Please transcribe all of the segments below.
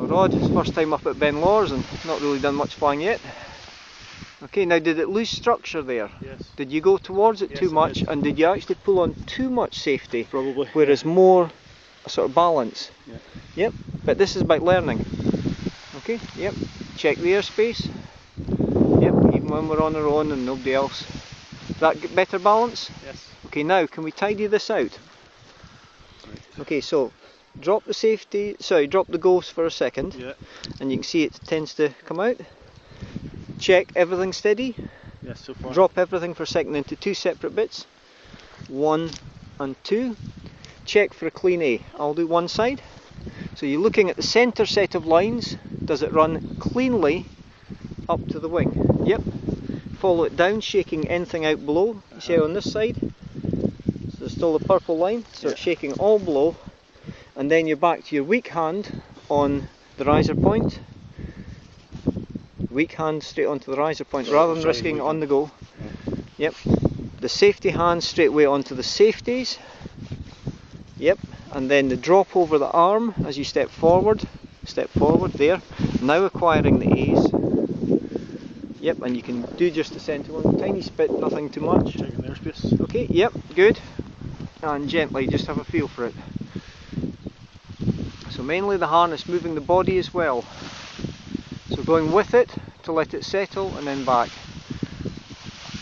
Rod, his first time up at Ben Lawers and not really done much flying yet. Okay, now did it lose structure there? Yes. Did you go towards it Yes, too much, did. and did you actually pull on too much safety? Probably. Whereas more a sort of balance? Yeah. Yep, but this is about learning. Okay, yep, check the airspace. Yep, even when we're on our own and nobody else. That better balance? Yes. Okay, now can we tidy this out? Right. Okay, so drop the safety, sorry, drop the ghost for a second. Yeah. And you can see it tends to come out. Check everything steady. Yes, so far. Drop everything for a second into two separate bits. 1 and 2. Check for a clean A. I'll do one side. So you're looking at the centre set of lines. Does it run cleanly up to the wing? Yep. Follow it down, shaking anything out below. You see on this side? So there's still the purple line. So it's shaking all below. And then you're back to your weak hand on the riser point. Weak hand straight onto the riser point rather than risking it on the go. Yep. The safety hand straight away onto the safeties. Yep. And then the drop over the arm as you step forward. Step forward there. Now acquiring the A's. Yep. And you can do just the centre one. Tiny spit, nothing too much. Checking the airspace. Okay. Yep. Good. And gently, just have a feel for it. So mainly the harness, moving the body as well. So going with it to let it settle and then back.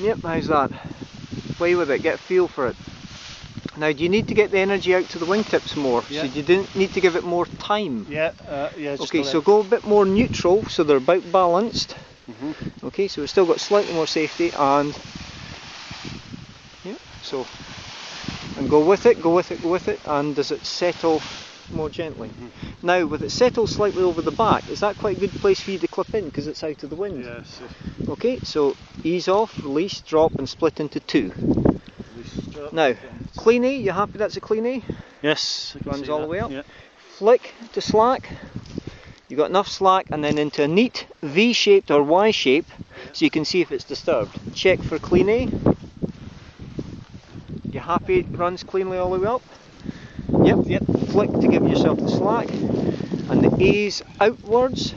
Yep, how's that? Play with it, get a feel for it. Now do you need to get the energy out to the wingtips more? Yeah. So you didn't need to give it more time? Yeah, just okay, so go a bit more neutral so they're about balanced. Okay, so we've still got slightly more safety and yeah, so and go with it, go with it, go with it, and does it settle more gently? Now with it settled slightly over the back, is that quite a good place for you to clip in because it's out of the wind? Yes. Okay, so ease off, release, drop and split into 2. Release, drop, now, clean A, you happy that's a clean A? Yes. Runs all the way up. Yeah. Flick to slack, you've got enough slack, and then into a neat V-shaped or Y-shape so you can see if it's disturbed. Check for clean A. You happy it runs cleanly all the way up? Yep. Flick to give yourself the slack, and the A's outwards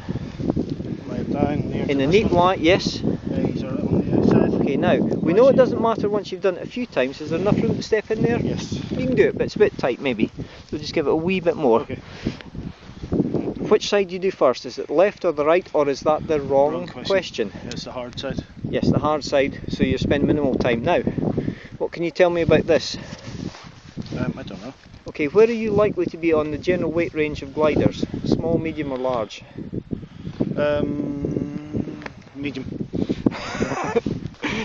in a neat Y. Yes. A's are on the outside. Okay, now we know it doesn't matter once you've done it a few times. Is there enough room to step in there? Yes. You can do it, but it's a bit tight maybe. So just give it a wee bit more. Okay. Which side do you do first? Is it left or the right, or is that the wrong question? It's the hard side. Yes, the hard side. So you spend minimal time. Now, what can you tell me about this? I don't know. Okay, where are you likely to be on the general weight range of gliders? Small, medium or large? Medium.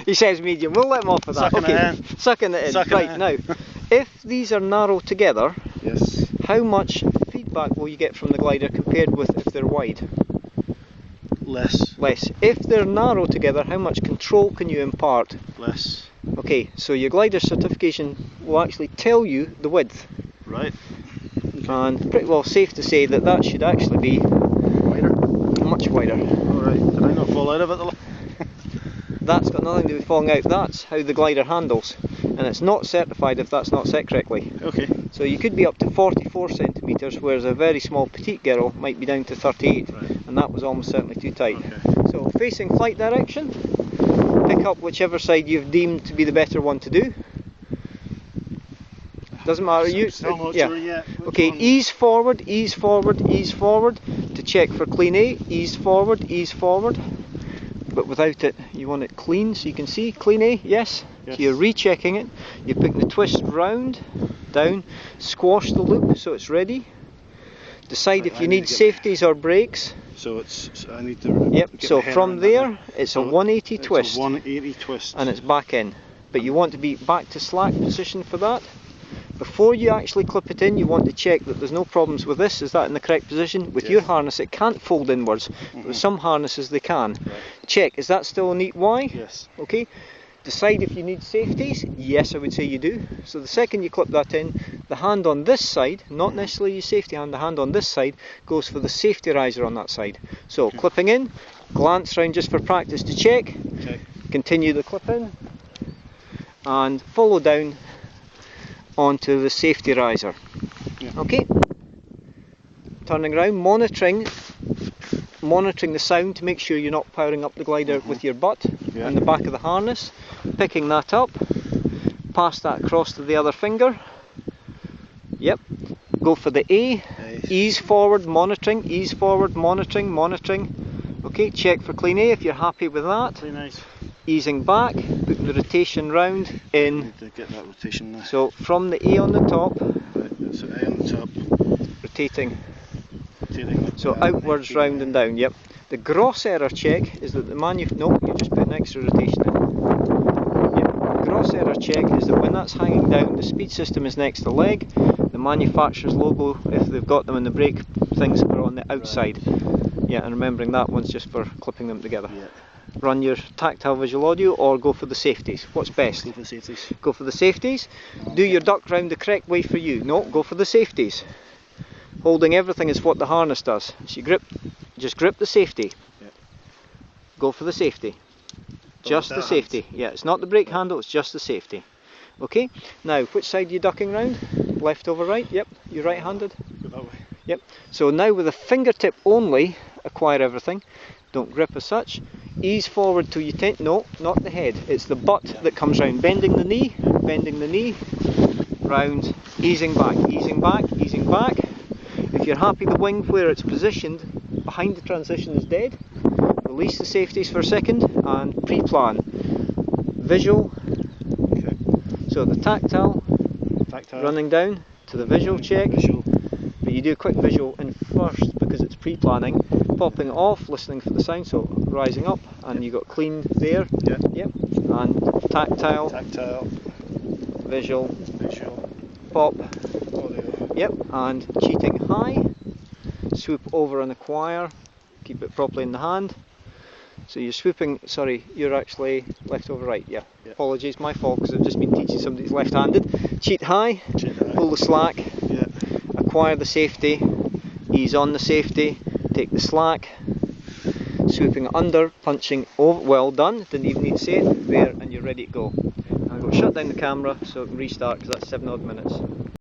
He says medium, we'll let him off with that. Sucking it in. Sucking it in. Sucking right, it in. now, if these are narrow together, Yes. how much feedback will you get from the glider compared with if they're wide? Less. Less. If they're narrow together, how much control can you impart? Less. Okay, so your glider certification will actually tell you the width. Right. Okay. And pretty well safe to say that that should actually be Wider. much wider. Alright, did I not fall out of it? That's got nothing to do with falling out, that's how the glider handles. And it's not certified if that's not set correctly. Okay. So you could be up to 44 centimetres, whereas a very small petite girl might be down to 38. Right. And that was almost certainly too tight. Okay. So facing flight direction, pick up whichever side you've deemed to be the better one to do. Doesn't matter. You Still not sure yet. Okay, ease forward, ease forward, ease forward to check for clean A. Ease forward, but without it. You want it clean so you can see clean A. Yes. Yes. So you're rechecking it. You pick the twist round, down, squash the loop so it's ready. Decide Right, if you need safeties or brakes. So I need to. Yep. Get So my head from around there, that. it's a 180 It's twist. a 180 twist. And it's back in, but you want to be back to slack position for that. Before you actually clip it in, you want to check that there's no problems with this. Is that in the correct position? With your harness it can't fold inwards. With some harnesses they can. Right. Check, is that still a neat Y? Yes. Okay. Decide if you need safeties. Yes, I would say you do. So the second you clip that in, the hand on this side, not necessarily your safety hand, the hand on this side goes for the safety riser on that side. So clipping in, glance round just for practice to check. Okay. Continue the clip in and follow down onto the safety riser. Yeah. Okay. Turning around, monitoring monitoring the sound to make sure you're not powering up the glider with your butt and the back of the harness, picking that up, pass that across to the other finger. Yep. Go for the A, ease forward, monitoring, ease forward, monitoring, monitoring. Okay, check for clean A if you're happy with that. Very nice. Easing back, putting the rotation round in. Need to get that rotation now. So from the A on the top, Right, that's the A on the top. rotating. Rotating. So outwards, round and down, yep. The gross error check is that the no, you just put an extra rotation in. Yep. The gross error check is that when that's hanging down, the speed system is next to the leg. The manufacturer's logo, if they've got them in the brake things, are on the outside. Right. Yeah, and remembering that one's just for clipping them together. Yeah. Run your tactile visual audio or go for the safeties. What's best? Go for the safeties. Go for the safeties. Okay. Do your duck round the correct way for you. No, go for the safeties. Holding everything is what the harness does. So you just grip the safety. Yeah. Go for the safety. Just the safety. Yeah, it's not the brake handle, it's just the safety. Okay, now which side are you ducking round? Left over right? Yep, you're right handed? Go that way. Yep, so now with a fingertip only, acquire everything. Don't grip as such. Ease forward till you no, not the head, it's the butt that comes round. Bending the knee, round, easing back, easing back, easing back. If you're happy the wing where it's positioned behind the transition is dead, release the safeties for a second and pre-plan. Visual, Okay. so the tactile, running down to the visual check, but you do a quick visual in first because it's pre-planning, popping it off, listening for the sound, so rising up, and you got clean there, yep, and tactile, visual, pop, audio. yep, and cheating high, swoop over and acquire, keep it properly in the hand. So you're swooping, sorry, you're actually left over right, yeah. Apologies, my fault because I've just been teaching somebody who's left-handed. Cheat high, pull the slack, acquire the safety, ease on the safety, take the slack, swooping under, punching over, well done, didn't even need to say it, there, and you're ready to go. I'm going to shut down the camera so it can restart because that's 7 odd minutes.